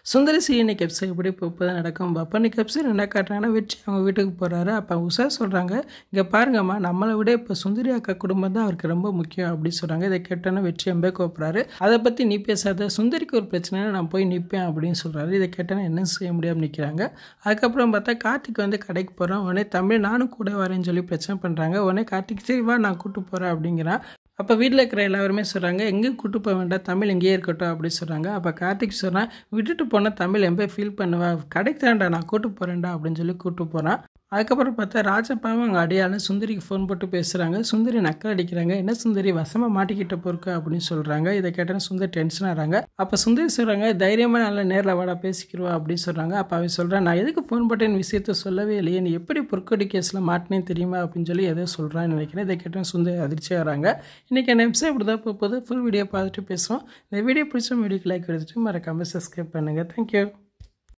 சுந்தரி இன்னைக்கு எபிசோட் எப்படி இப்போதான் நடக்கும். அப்போ இன்னைக்கு எபிசோட் என்ன காட்டுறாங்கன்னா, வெற்றி அவங்க வீட்டுக்கு போகிறாரு. அப்போ உஷா சொல்கிறாங்க, இங்கே பாருங்கம்மா, நம்மளை விட இப்போ சுந்தரி அக்கா குடும்பம் தான் அவருக்கு ரொம்ப முக்கியம் அப்படின்னு சொல்கிறாங்க. இதை கேட்டோன்னா வெற்றி எம்பே கோப்புறாரு. அதை பற்றி நீ பேசாத, சுந்தரிக்கு ஒரு பிரச்சனைனா நான் போய் நிற்பேன் அப்படின்னு சொல்கிறாரு. இதை கேட்டோன்னா என்ன செய்ய முடியாமல் நிற்கிறாங்க. அதுக்கப்புறம் பார்த்தா கார்த்திக் வந்து கடைக்கு போகிறான். உடனே தமிழ் நானும் கூட வரேன்னு சொல்லி பிரச்சனை பண்ணுறாங்க. உடனே கார்த்திக் சரி வா நான் கூப்பிட்டு போகிறேன் அப்படிங்கிறான். அப்போ வீட்டில் இருக்கிற எல்லாருமே சொல்கிறாங்க, எங்கேயும் கூட்டு போக வேண்டாம், தமிழ் எங்கேயே இருக்கட்டும் அப்படின்னு சொல்கிறாங்க. அப்போ கார்த்திக் சொல்கிறான், விட்டுட்டு போனால் தமிழ் எம்பே ஃபீல் பண்ணுவா, கடைக்கு தான்டா நான் கூட்டு போகிறேன்டா அப்படின்னு சொல்லி கூப்பிட்டு போகிறான். அதுக்கப்புறம் பார்த்தா ராஜப்பாவும் அங்கே அடியாலும் சுந்தரிக்கு ஃபோன் போட்டு பேசுகிறாங்க. சுந்தரி நக்கல் அடிக்கிறாங்க. என்ன சுந்தரி வசமாக மாட்டிக்கிட்ட பொறுக்க அப்படின்னு சொல்கிறாங்க. இதை கேட்டால் சுந்தரி டென்ஷன் ஆகிறாங்க. அப்போ சுந்தரி சொல்கிறாங்க, தைரியமாக நல்லா நேரில் வாடா பேசிக்கிடுவா அப்படின்னு சொல்கிறாங்க. அப்போ அவன் சொல்கிறான், நான் எதுக்கு ஃபோன் போட்டேன்னு விஷயத்த சொல்லவே இல்லையே, நீ எப்படி பொற்கொடி கேஸில் மாட்டினேன்னு தெரியுமா அப்படின்னு சொல்லி எதோ சொல்கிறான்னு நினைக்கிறேன். இதை கேட்டால் சுந்தரி அதிர்ச்சியாக வராங்க. இன்றைக்கி என்ன எபிசோட் இப்படி தான் போகுது. ஃபுல் வீடியோ பார்த்துட்டு பேசுவோம். இந்த வீடியோ பிடிச்ச வீடியோக்கு லைக் எடுத்துட்டு மறக்காமல் சப்ஸ்கிரைப் பண்ணுங்கள். தேங்க்யூ.